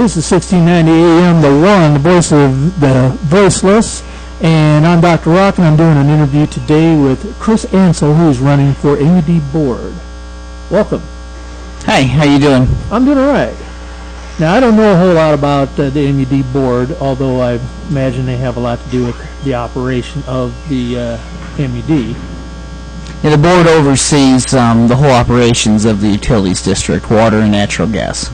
This is 1690 AM, the one, the voice of the voiceless. And I'm Dr. Rock, and I'm doing an interview today with Chris Ansell, who is running for MUD board. Welcome. Hi, how you doing? I'm doing all right. Now, I don't know a whole lot about the MUD board, although I imagine they have a lot to do with the operation of the MUD. Yeah, the board oversees the whole operations of the utilities district, water and natural gas.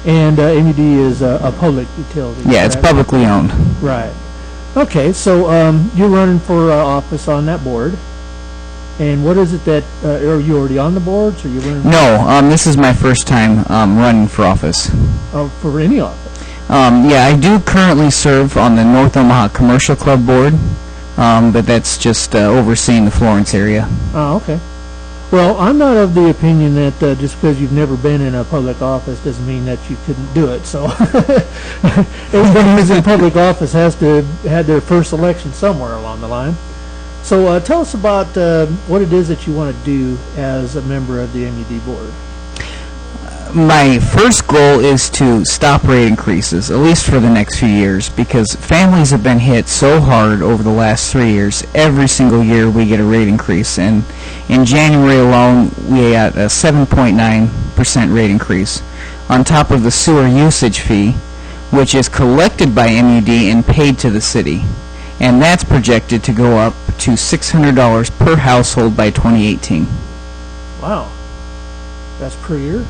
And MUD is a public utility. Yeah, it's publicly owned. Right. Okay, so you're running for office on that board. And what is it that, are you already on the boards, or you running? No, this is my first time running for office. For any office? Yeah, I do currently serve on the North Omaha Commercial Club board, but that's just overseeing the Florence area. Oh, okay. Well, I'm not of the opinion that just because you've never been in a public office doesn't mean that you couldn't do it. So everybody who's in public office has to have their first election somewhere along the line. So tell us about what it is that you want to do as a member of the MUD board. My first goal is to stop rate increases, at least for the next few years, because families have been hit so hard over the last 3 years. Every single year we get a rate increase, and in January alone we got a 7.9% rate increase on top of the sewer usage fee, which is collected by MUD and paid to the city, and that's projected to go up to $600 per household by 2018. Wow, that's per year?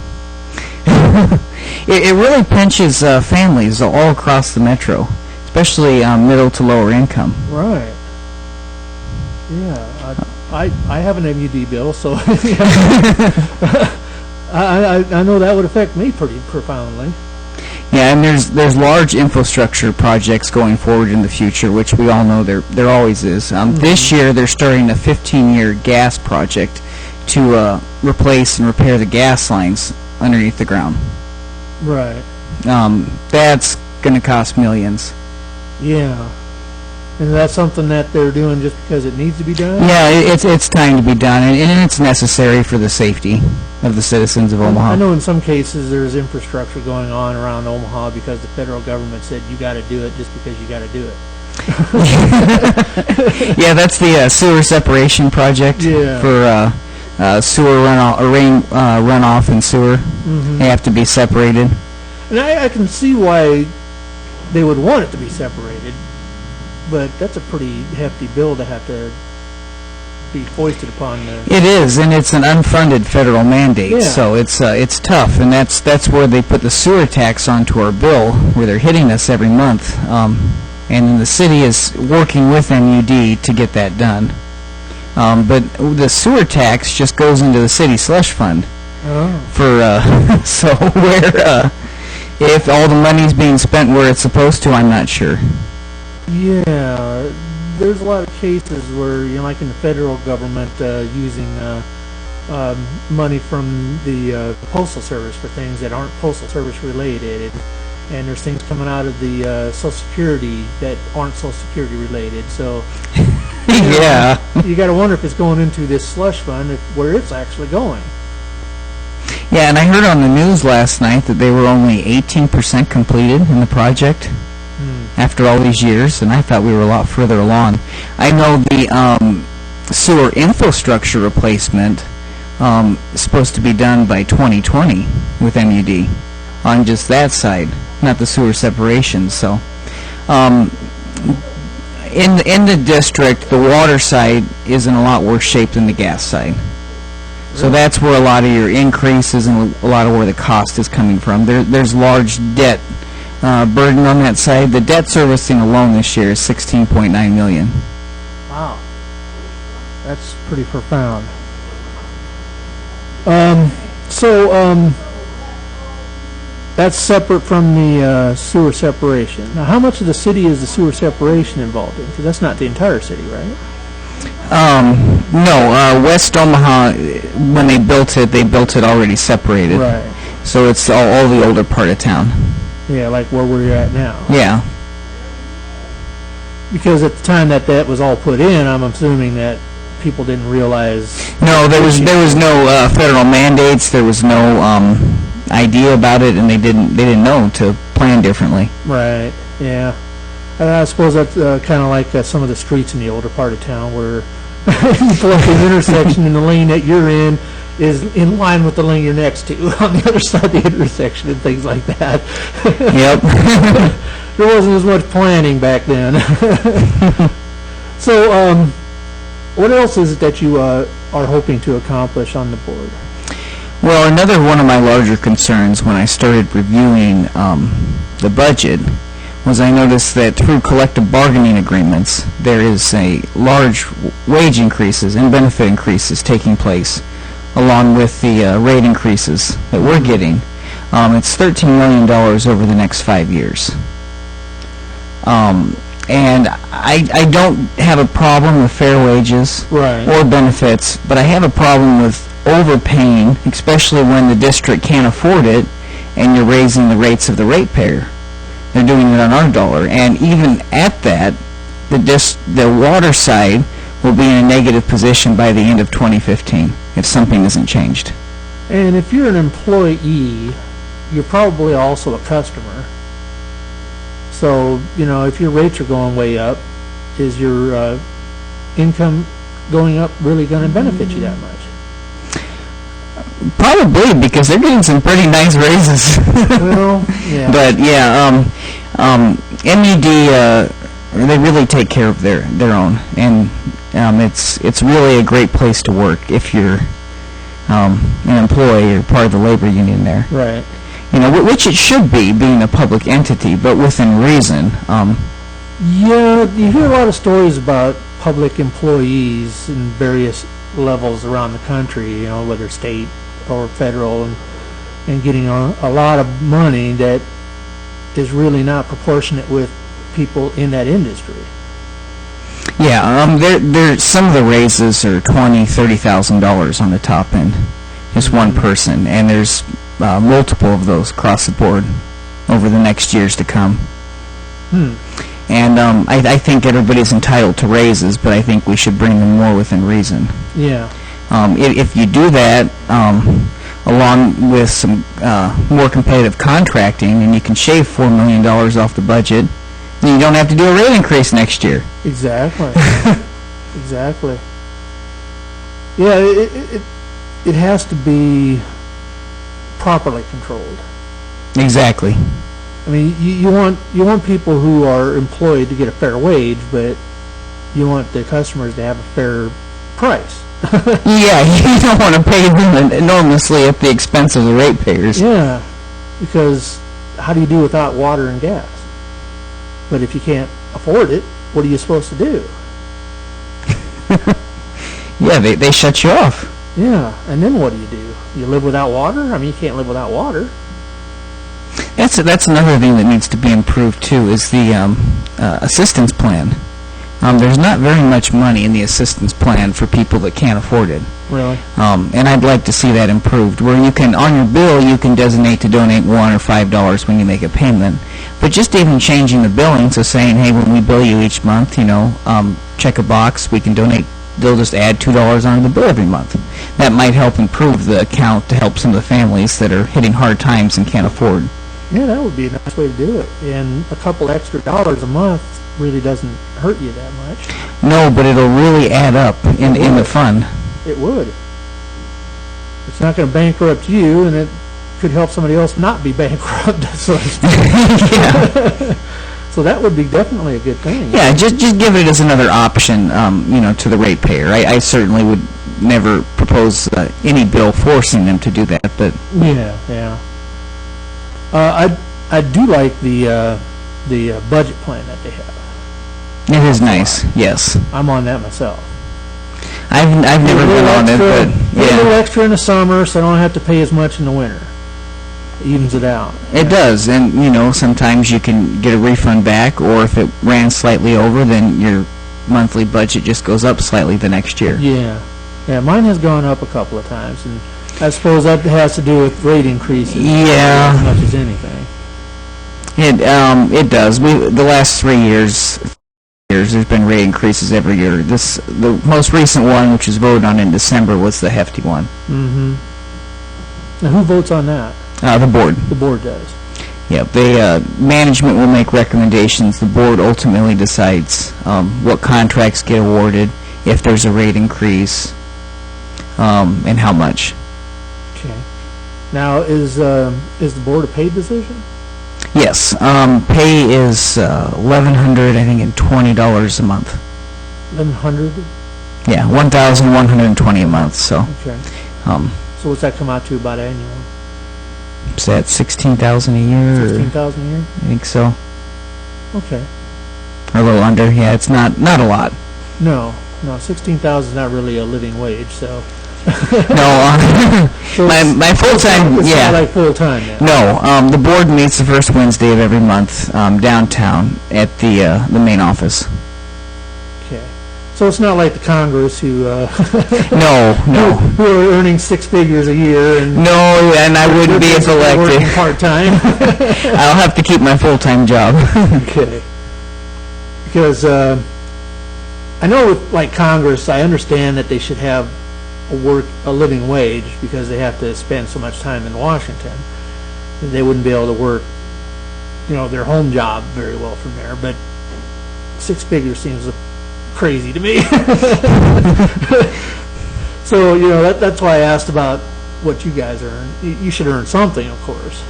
It really pinches families all across the metro, especially middle to lower income. Right. Yeah, I have an MUD bill, so I know that would affect me pretty profoundly. Yeah, and there's large infrastructure projects going forward in the future, which we all know there always is. This year they're starting a 15-year gas project to replace and repair the gas lines underneath the ground. Right. That's going to cost millions. Yeah. And that's something that they're doing just because it needs to be done? Yeah, it's time to be done, and it's necessary for the safety of the citizens of Omaha. I know in some cases there's infrastructure going on around Omaha because the federal government said you got to do it just because you got to do it. Yeah, that's the sewer separation project for sewer runoff, rain runoff and sewer. They have to be separated. And I can see why they would want it to be separated, but that's a pretty hefty bill to have to be foisted upon the... It is, and it's an unfunded federal mandate, so it's tough, and that's where they put the sewer tax onto our bill, where they're hitting us every month, and then the city is working with MUD to get that done. But the sewer tax just goes into the city slush fund. For so where if all the money's being spent where it's supposed to, I'm not sure. Yeah, there's a lot of cases where, you know, like in the federal government, using money from the Postal Service for things that aren't Postal Service related, and there's things coming out of the Social Security that aren't Social Security related. So, yeah, you got to wonder if it's going into this slush fund, where it's actually going. Yeah, and I heard on the news last night that they were only 18% completed in the project after all these years, and I thought we were a lot further along. I know the sewer infrastructure replacement is supposed to be done by 2020 with MUD on just that side, not the sewer separation. So in the district, the water side is in a lot worse shape than the gas side. So that's where a lot of your increases and a lot of where the cost is coming from. There's large debt burden on that side. The debt servicing alone this year is $16.9 million. Wow, that's pretty profound. That's separate from the sewer separation. Now, how much of the city is the sewer separation involved in? Because that's not the entire city, right? No, West Omaha, when they built it already separated. Right. So it's all the older part of town. Yeah, like where we're at now. Yeah. Because at the time that was all put in, I'm assuming that people didn't realize. No, there was no federal mandates. There was no idea about it, and they didn't know to plan differently. Right, yeah. I suppose that's kind of like some of the streets in the older part of town where you pull up an intersection and the lane that you're in is in line with the lane you're next to on the other side of the intersection and things like that. Yep. There wasn't as much planning back then. So, what else is it that you are hoping to accomplish on the board? Well, another one of my larger concerns when I started reviewing the budget was I noticed that through collective bargaining agreements, there is a large wage increases and benefit increases taking place, along with the rate increases that we're getting. It's $13 million over the next 5 years. And I don't have a problem with fair wages Right. or benefits, but I have a problem with overpaying, especially when the district can't afford it, and you're raising the rates of the ratepayer. They're doing it on our dollar, and even at that, the water side will be in a negative position by the end of 2015 if something isn't changed. And if you're an employee, you're probably also a customer. So, if your rates are going way up, is your income going up really going to benefit you that much? Probably, because they're getting some pretty nice raises. Well, yeah. But yeah, MED, they really take care of their own, and it's really a great place to work if you're an employee or part of the labor union there. Right. Which it should be, being a public entity, but within reason. Yeah, you hear a lot of stories about public employees in various levels around the country, whether state or federal, and getting a lot of money that is really not proportionate with people in that industry. Yeah, there some of the raises are $20,000-$30,000 on the top end, just one person, and there's multiple of those across the board over the next years to come. And I think everybody's entitled to raises, but I think we should bring them more within reason. Yeah. If you do that, along with some more competitive contracting, and you can shave $4 million off the budget, then you don't have to do a rate increase next year. Exactly. Exactly. Yeah, it has to be properly controlled. Exactly. I mean, you want people who are employed to get a fair wage, but you want the customers to have a fair price. Yeah, you don't want to pay them enormously at the expense of the ratepayers. Yeah, because how do you do without water and gas? But if you can't afford it, what are you supposed to do? Yeah, they shut you off. Yeah, and then what do? You live without water? I mean, you can't live without water. That's another thing that needs to be improved too, is the assistance plan. There's not very much money in the assistance plan for people that can't afford it. Really? And I'd like to see that improved, where you can, on your bill, you can designate to donate $1 or $5 when you make a payment. But just even changing the billing, so saying, hey, when we bill you each month, check a box, we can donate, they'll just add $2 onto the bill every month. That might help improve the account to help some of the families that are hitting hard times and can't afford. Yeah, that would be a nice way to do it. And a couple extra dollars a month really doesn't hurt you that much. No, but it'll really add up in the fund. It would. It's not going to bankrupt you, and it could help somebody else not be bankrupt, so to speak. Yeah. So that would be definitely a good thing. Yeah, just give it as another option, to the ratepayer. I certainly would never propose any bill forcing them to do that, but Yeah. I do like the budget plan that they have. it is nice. Yes, I'm on that myself. I've never been on it, but A little yeah, extra in the summer, so I don't have to pay as much in the winter. It evens it out. it does. And sometimes you can get a refund back, or if it ran slightly over, then your monthly budget just goes up slightly the next year. Yeah, mine has gone up a couple of times, and I suppose that has to do with rate increases. Yeah. As much as anything. It does. The last 3 years, there's been rate increases every year. The most recent one, which was voted on in December, was the hefty one. Mm-hmm. Now, who votes on that? The board. The board does. Yeah, management will make recommendations. The board ultimately decides what contracts get awarded, if there's a rate increase, and how much. Okay. Now, is the board a paid position? Yes, pay is $1,100, I think, and $20 a month. 1,100? Yeah, $1,120 a month. So, Okay. So what's that come out to about annual? is that $16,000 a year? or- 16,000 a year? I think so, Okay. or a little under. Yeah, it's not a lot. No, 16,000 is not really a living wage, so. No, So my full time. It's Yeah. not like full time then. No, the board meets the first Wednesday of every month downtown at the main office. Okay. So it's not like the Congress who, No, who are earning six figures a year and. No, and I wouldn't be if Working elected. part-time. I'll have to keep my full-time job. Okay. Because, I know with, like, Congress, I understand that they should have a living wage because they have to spend so much time in Washington. They wouldn't be able to work, their home job very well from there, but six figures seems crazy to me. So, that's why I asked about what you guys earn. You should earn something, of course.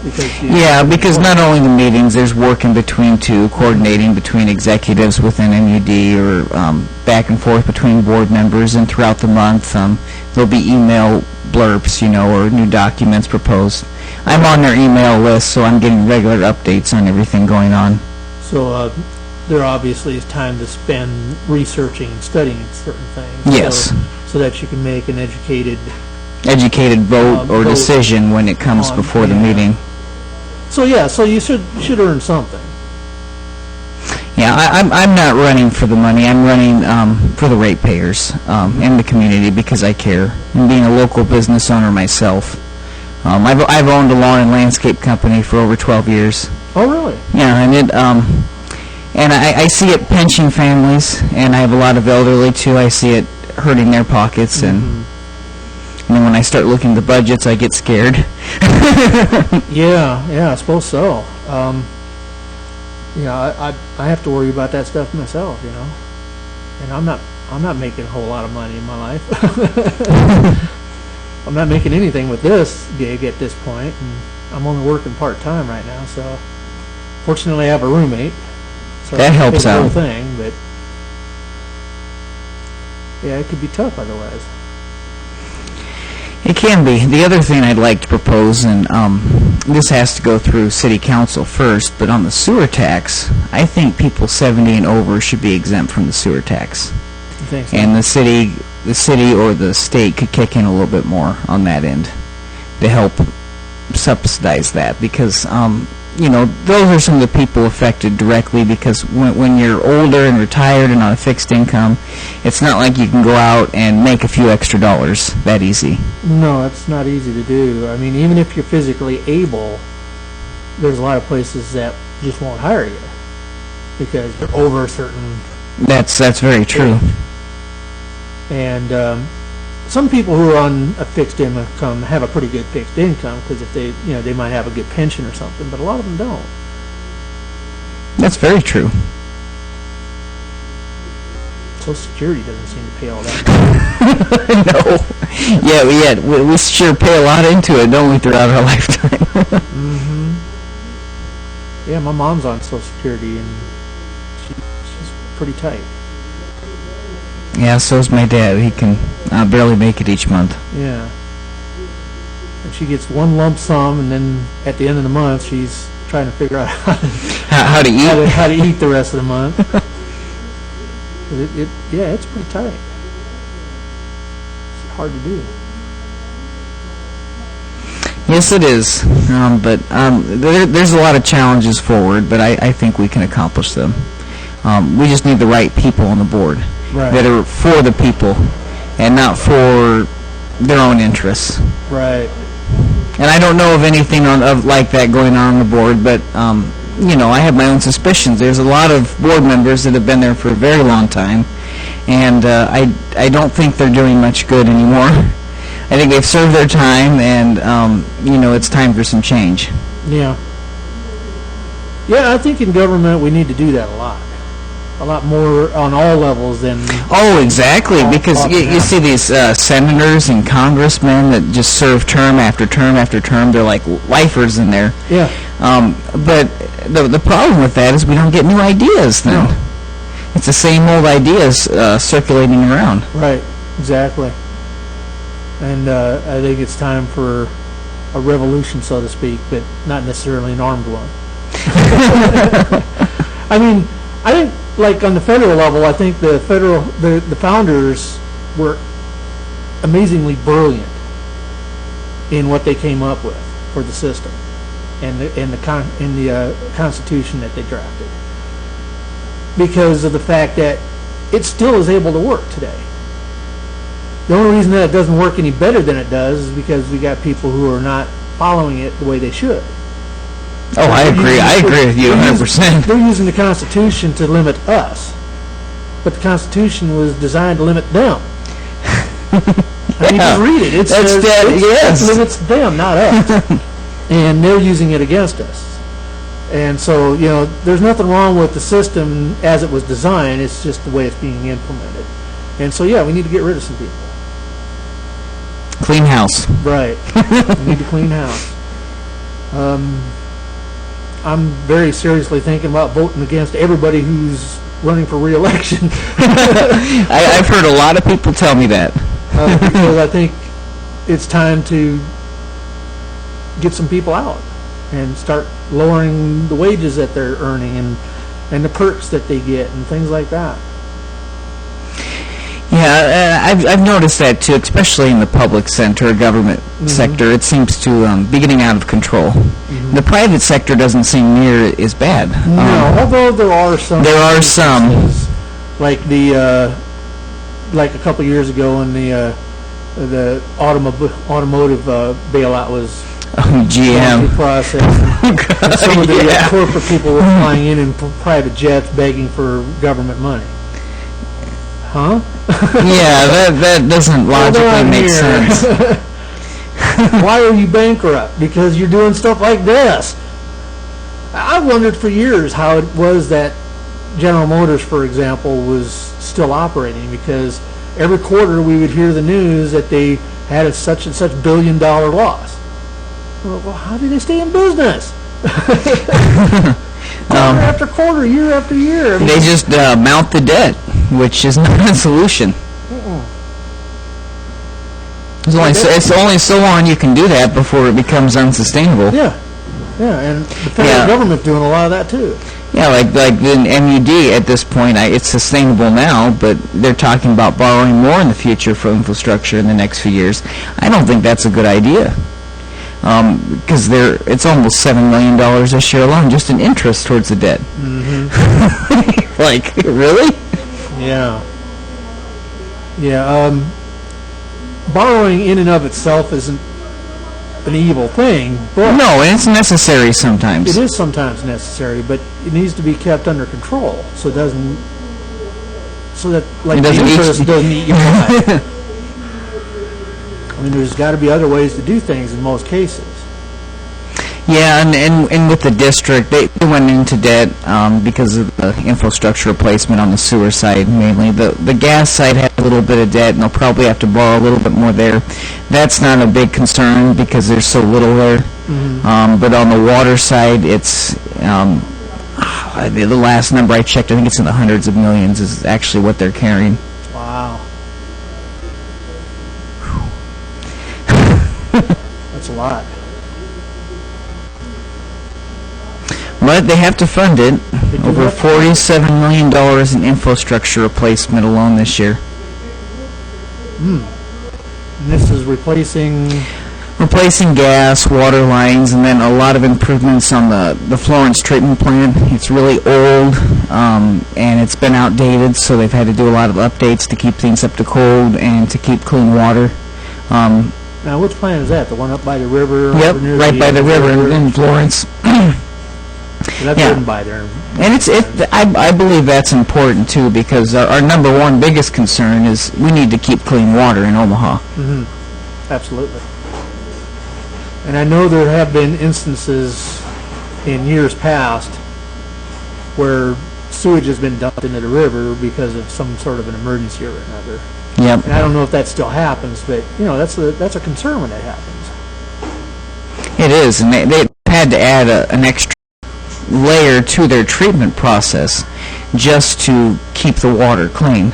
Because not only the meetings, there's work in between too, coordinating between executives within MUD or back and forth between board members, and throughout the month there'll be email blurbs, or new documents proposed. I'm on their email list, so I'm getting regular updates on everything going on. So there obviously is time to spend researching and studying certain things. Yes. So that you can make an educated vote or vote decision when it comes on- before the yeah. meeting. So you should earn something. Yeah, I'm not running for the money. I'm running for the ratepayers in the community because I care. And being a local business owner myself, I've owned a lawn and landscape company for over 12 years. Oh, really? Yeah, and I see it pinching families, and I have a lot of elderly too. I see it hurting their pockets, and then when I start looking at the budgets, I get scared. Yeah, I suppose so. I have to worry about that stuff myself, and I'm not making a whole lot of money in my life. I'm not making anything with this gig at this point, and I'm only working part-time right now, so fortunately I have a roommate. So That I can helps pay the whole out. thing, but yeah, it could be tough otherwise. It can be. The other thing I'd like to propose, and this has to go through City Council first, but on the sewer tax, I think people 70 and over should be exempt from the sewer tax. You think so? And the city or the state could kick in a little bit more on that end to help subsidize that, because those are some of the people affected directly, because when you're older and retired and on a fixed income, it's not like you can go out and make a few extra dollars that easy. No, it's not easy to do. I mean, even if you're physically able, there's a lot of places that just won't hire you because they're over a certain. That's very true. And some people who are on a fixed income have a pretty good fixed income because if they might have a good pension or something, but a lot of them don't. That's very true. Social Security doesn't seem to pay all that. No. Yeah, we sure pay a lot into it, don't we, throughout our lifetime? Yeah, my mom's on Social Security and she's pretty tight. Yeah, so's my dad. He can barely make it each month. Yeah. And she gets one lump sum, and then at the end of the month, she's trying to figure out How to eat? how to eat the rest of the month. It's pretty tight. It's hard to do. Yes, it is. But there's a lot of challenges forward, but I think we can accomplish them. We just need the right people on the board that are for the people and not for their own interests. Right. And I don't know of anything of like that going on the board, but I have my own suspicions. There's a lot of board members that have been there for a very long time, and I don't think they're doing much good anymore. I think they've served their time, and it's time for some change. Yeah. Yeah, I think in government we need to do that a lot more on all levels than. Oh, exactly, because you see these senators and congressmen that just serve term after term after term. They're like lifers in there. Yeah. But the problem with that is we don't get new ideas then. No. It's the same old ideas circulating around. Right, exactly. And I think it's time for a revolution, so to speak, but not necessarily an armed one. I mean, I think, like on the federal level, I think the founders were amazingly brilliant in what they came up with for the system and the Constitution that they drafted, because of the fact that it still is able to work today. The only reason that it doesn't work any better than it does is because we got people who are not following it the way they should. Oh, I agree. I agree with you 100%. They're using the Constitution to limit us, but the Constitution was designed to limit them. I mean, just read it. It says it limits them, not us, and they're using it against us. And so, there's nothing wrong with the system as it was designed. It's just the way it's being implemented. And so, yeah, we need to get rid of some people. Clean house. Right. We need to clean house. I'm very seriously thinking about voting against everybody who's running for re-election. I've heard a lot of people tell me that. Because I think it's time to get some people out and start lowering the wages that they're earning and the perks that they get and things like that. Yeah, I've noticed that too, especially in the public sector, government sector. It seems to be getting out of control. The private sector doesn't seem near as bad. No, although there are some. There are some. Like like a couple years ago when the automotive bailout was GM process. And some of the corporate people were flying in private jets begging for government money. Huh? Yeah, that doesn't logically make sense. Why are you bankrupt? Because you're doing stuff like this. I've wondered for years how it was that General Motors, for example, was still operating, because every quarter we would hear the news that they had a such and such $1 billion loss. Well, how do they stay in business? Quarter after quarter, year after year. I mean, they just mount the debt, which is not a solution. It's only so long you can do that before it becomes unsustainable. Yeah, and the federal government doing a lot of that too. Yeah, like the MUD at this point, it's sustainable now, but they're talking about borrowing more in the future for infrastructure in the next few years. I don't think that's a good idea, because it's almost $7 million this year alone just in interest towards the debt. Like, really? Yeah. Borrowing in and of itself isn't an evil thing, but no, and it's necessary sometimes. it is sometimes necessary, but it needs to be kept under control so the interest doesn't eat your life. I mean, there's got to be other ways to do things in most cases. Yeah, and with the district, they went into debt because of the infrastructure replacement on the sewer side mainly. The gas side had a little bit of debt, and they'll probably have to borrow a little bit more there. That's not a big concern because there's so little there. But on the water side, it's the last number I checked, I think it's in the hundreds of millions is actually what they're carrying. Wow. That's a lot. But they have to fund it. Over $47 million in infrastructure replacement alone this year. And this is replacing gas, water lines, and then a lot of improvements on the Florence treatment plant. It's really old, and it's been outdated, so they've had to do a lot of updates to keep things up to code and to keep clean water. Now, which plant is that? The one up by the river? Yep, right by the river in Florence. That's written by there. And I believe that's important too, because our number one biggest concern is we need to keep clean water in Omaha. Absolutely. And I know there have been instances in years past where sewage has been dumped into the river because of some sort of an emergency or another. Yep. And I don't know if that still happens, but, that's a concern when that happens. It is, and they had to add an extra layer to their treatment process just to keep the water clean.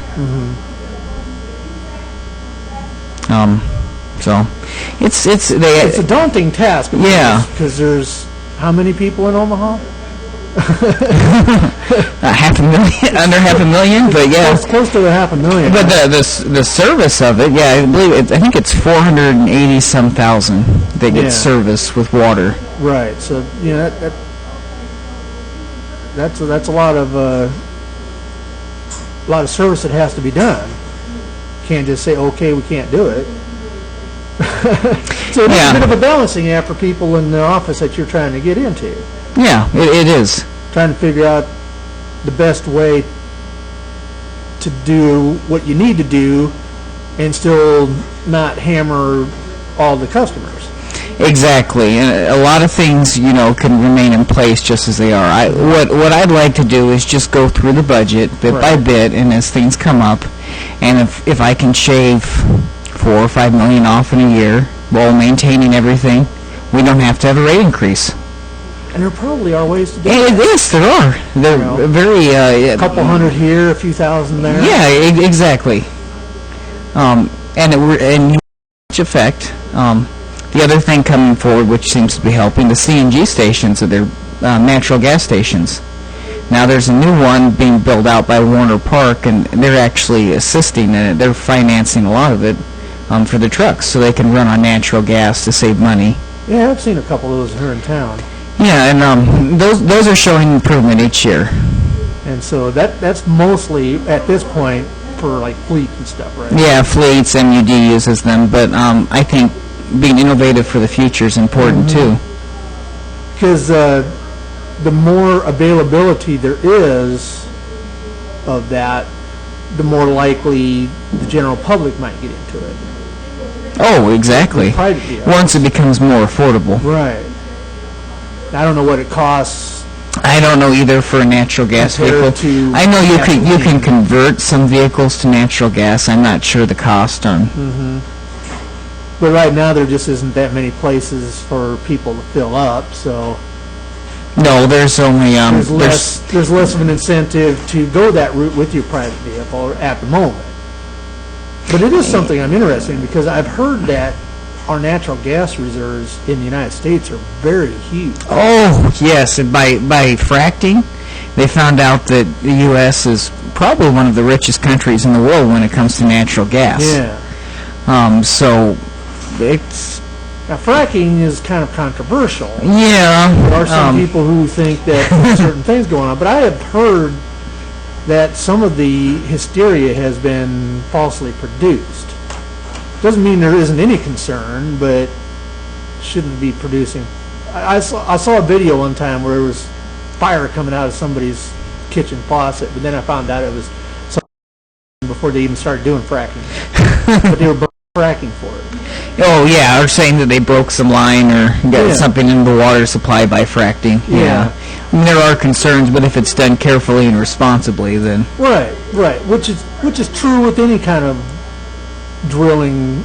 So it's a daunting task. Yeah. Because there's how many people in Omaha? Half a million, under half a million, but yeah, It's close to the 500,000. but the service of it, yeah, I think it's 480 some thousand that Yeah. get service with water. Right. So that's a lot of service that has to be done. Can't just say, okay, we can't do it. So it's Yeah. a bit of a balancing act for people in the office that you're trying to get into. Yeah, it is. Trying to figure out the best way to do what you need to do and still not hammer all the customers. Exactly, and a lot of things, can remain in place just as they are. What I'd like to do is just go through the budget bit by Right. bit, and as things come up, and if I can shave $4 or $5 million off in a year while maintaining everything, we don't have to have a rate increase. And there probably are ways to do And it. yes, there are. They're very A couple hundred here, a few thousand there. Yeah, exactly. And much effect. The other thing coming forward, which seems to be helping, the CNG stations, or their natural gas stations. Now there's a new one being built out by Warner Park, and they're actually assisting in it. They're financing a lot of it for the trucks, so they can run on natural gas to save money. Yeah, I've seen a couple of those here in town. Yeah, and those are showing improvement each year. And so that's mostly, at this point, for like fleet and stuff, right? Yeah, fleets, MUD uses them, but I think being innovative for the future is important too. Because the more availability there is of that, the more likely the general public might get into it. Oh, exactly. Private vehicles. Once it becomes more affordable. Right. I don't know what it costs. I don't know either for a natural gas Compared vehicle. to I know you can gasoline. convert some vehicles to natural gas. I'm not sure the cost on. But right now, there just isn't that many places for people to fill up, so No, there's only there's less of an incentive to go that route with your private vehicle at the moment. But it is something I'm interested in, because I've heard that our natural gas reserves in the United States are very huge. Oh, yes, and by fracking, they found out that the U.S. is probably one of the richest countries in the world when it comes to natural gas. Yeah. So it's Now, fracking is kind of controversial. yeah. There are some people who think that there's certain things going on, but I have heard that some of the hysteria has been falsely produced. Doesn't mean there isn't any concern, but shouldn't be producing. I saw a video one time where there was fire coming out of somebody's kitchen faucet, but then I found out it was before they even started doing fracking. But they were fracking for it. Oh, yeah, or saying that they broke some line or got something in the water supply by fracking. Yeah. I mean, there are concerns, but if it's done carefully and responsibly, then... Right, which is true with any kind of drilling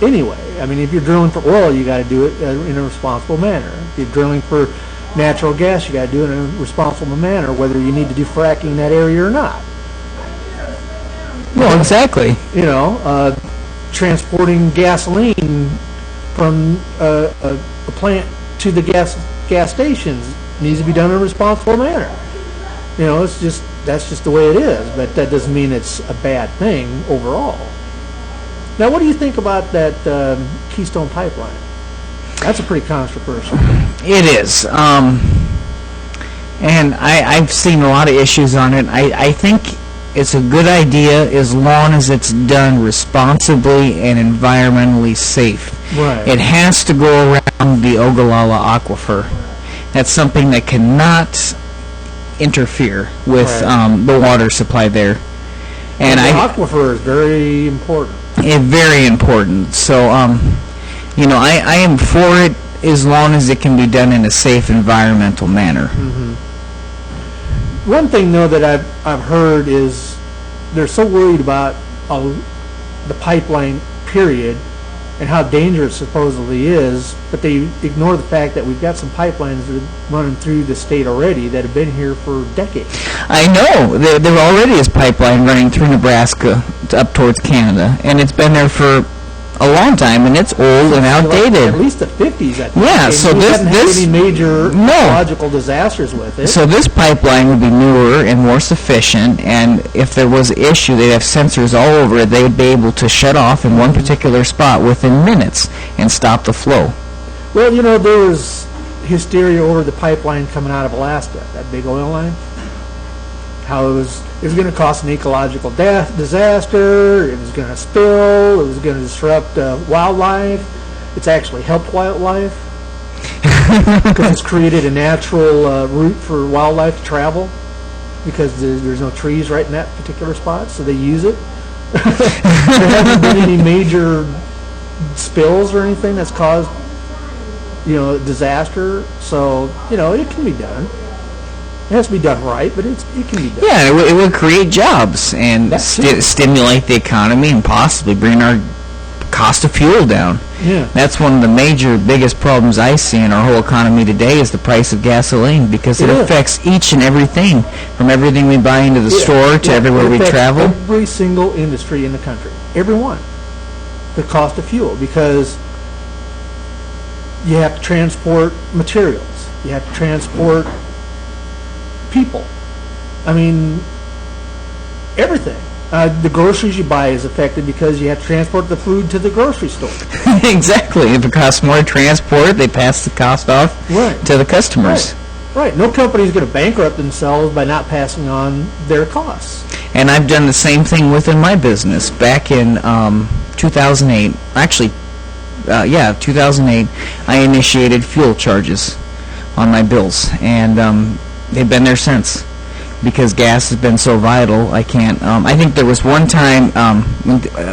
anyway. I mean, if you're drilling for oil, you got to do it in a responsible manner. If you're drilling for natural gas, you got to do it in a responsible manner, whether you need to do fracking in that area or not. Well, exactly. Transporting gasoline from a plant to the gas stations needs to be done in a responsible manner. That's just the way it is, but that doesn't mean it's a bad thing overall. Now, what do you think about that Keystone Pipeline? That's a pretty controversial. It is. And I've seen a lot of issues on it. I think it's a good idea as long as it's done responsibly and environmentally safe. Right. It has to go around the Ogallala Aquifer. That's something that cannot interfere with Right. the water supply there. And the aquifer is very important. Very important. So, I am for it as long as it can be done in a safe environmental manner. One thing, though, that I've heard is they're so worried about the pipeline, period, and how dangerous it supposedly is, but they ignore the fact that we've got some pipelines that are running through the state already that have been here for decades. I know. There already is pipeline running through Nebraska up towards Canada, and it's been there for a long time, and it's old and outdated. At least the 50s, I think. Yeah, And so we haven't had this any major ecological disasters with it. So this pipeline would be newer and more sufficient, and if there was an issue, they'd have sensors all over it. They would be able to shut off in one particular spot within minutes and stop the flow. Well, there was hysteria over the pipeline coming out of Alaska, that big oil line. How it was going to cause an ecological disaster, it was going to spill, it was going to disrupt wildlife. It's actually helped wildlife because it's created a natural route for wildlife to travel because there's no trees right in that particular spot, so they use it. There haven't been any major spills or anything that's caused, disaster, so, it can be done. It has to be done right, but it can be done. Yeah, it would create jobs and stimulate the economy and possibly bring our cost of fuel down. Yeah. That's one of the biggest problems I see in our whole economy today is the price of gasoline, because it affects each and everything, from everything we buy into the store to everywhere we travel. Every single industry in the country, every one, the cost of fuel, because you have to transport materials, you have to transport people. I mean, everything. The groceries you buy is affected because you have to transport the food to the grocery store. Exactly. If it costs more to transport, they pass the cost off to the customers. Right. No company is going to bankrupt themselves by not passing on their costs. And I've done the same thing within my business. Back in 2008, 2008, I initiated fuel charges on my bills, and they've been there since. Because gas has been so vital, I can't. I think there was one time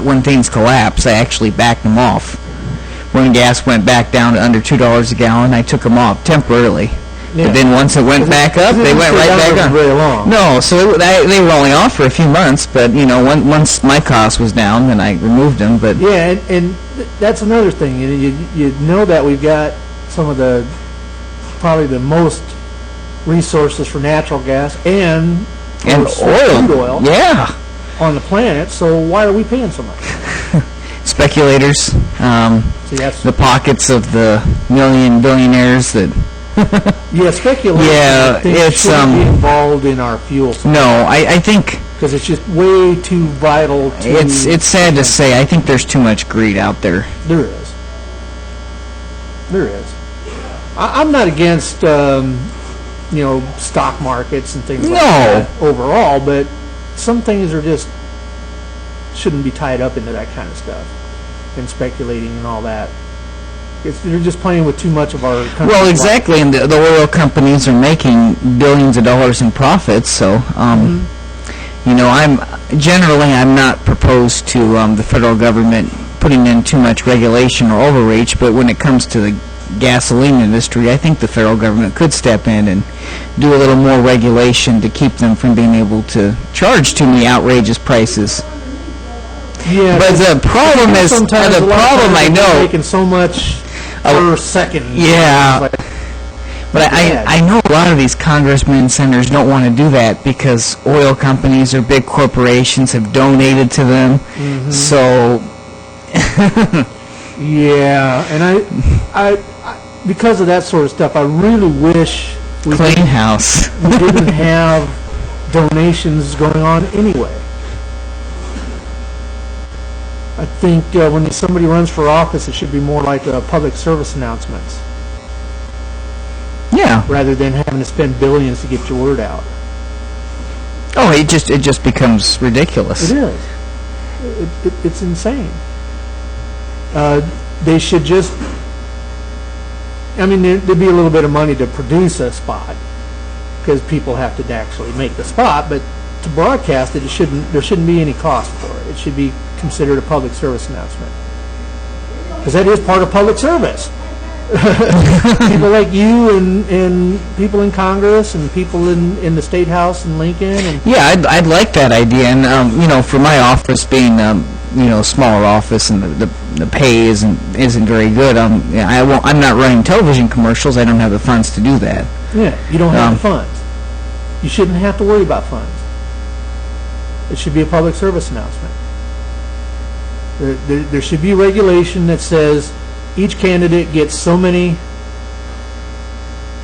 when things collapsed, I actually backed them off. When gas went back down to under $2 a gallon, I took them off temporarily. Yeah. But then once it went back up, they went right back on. Very long. No, so they were only off for a few months. But once my cost was down, then I removed them. But yeah, and that's another thing. You know that we've got some of probably the most resources for natural gas and crude oil on the planet, so why are we paying so much? Speculators, the pockets of the billionaires that speculators shouldn't be involved in our fuel supply. No, I think because it's just way too vital to... It's sad to say, I think there's too much greed out there. There is. I'm not against stock markets and things like that overall, but some things are just shouldn't be tied up into that kind of stuff and speculating and all that. They're just playing with too much of our country. Well, exactly, and the oil companies are making billions of dollars in profits, so I'm not proposed to the federal government putting in too much regulation or overreach, but when it comes to the gasoline industry, I think the federal government could step in and do a little more regulation to keep them from being able to charge too many outrageous prices. Yeah, but the problem is I know making so much per second. Yeah, but I know a lot of these congressmen and senators don't want to do that because oil companies or big corporations have donated to them. Mm-hmm. So. Yeah, and I because of that sort of stuff, I really wish we didn't have donations going on anyway. I think when somebody runs for office, it should be more like public service announcements. Yeah. Rather than having to spend billions to get your word out. Oh, it just becomes ridiculous. It is. It's insane. They should just, there'd be a little bit of money to produce a spot because people have to actually make the spot, but to broadcast it, there shouldn't be any cost for it. It should be considered a public service announcement. Because that is part of public service. People like you and people in Congress and people in the State House in Lincoln. And Yeah, I'd like that idea, and for my office being a smaller office and the pay isn't very good. I'm not running television commercials. I don't have the funds to do that. yeah, you don't have the funds. You shouldn't have to worry about funds. It should be a public service announcement. There should be regulation that says each candidate gets so many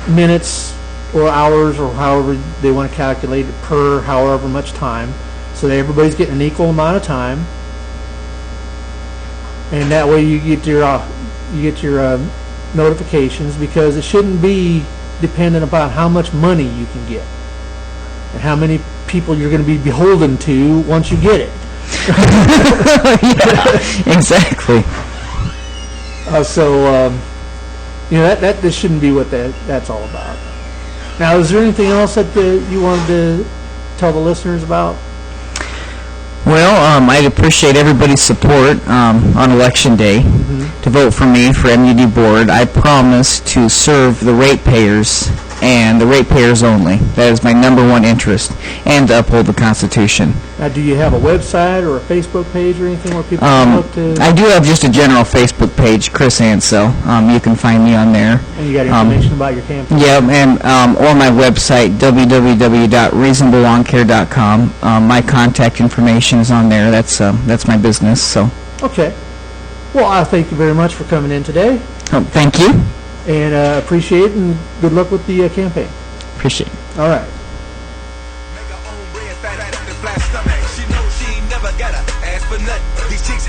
minutes or hours or however they want to calculate it per however much time, so that everybody's getting an equal amount of time, and that way you get your notifications, because it shouldn't be dependent upon how much money you can get and how many people you're going to be beholden to once you get it. Yeah, exactly. That this shouldn't be what that's all about. Now, is there anything else that you wanted to tell the listeners about? Well, I'd appreciate everybody's support on Election Day to vote for me for MUD Board. I promise to serve the ratepayers and the ratepayers only. That is my number one interest, and to uphold the Constitution. Now, do you have a website or a Facebook page or anything where people can look to? I do have just a general Facebook page, Chris Ansell. You can find me on there. And you got information about your campaign? Yeah, and or my website, www.reasonableLawnCare.com. My contact information is on there. That's my business. So. Okay. Well, I thank you very much for coming in today. Thank you. And appreciate it, and good luck with the campaign. Appreciate it. All right. Make her own bread, fat and flat stomach. She knows she ain't never gotta ask for nothing. These chicks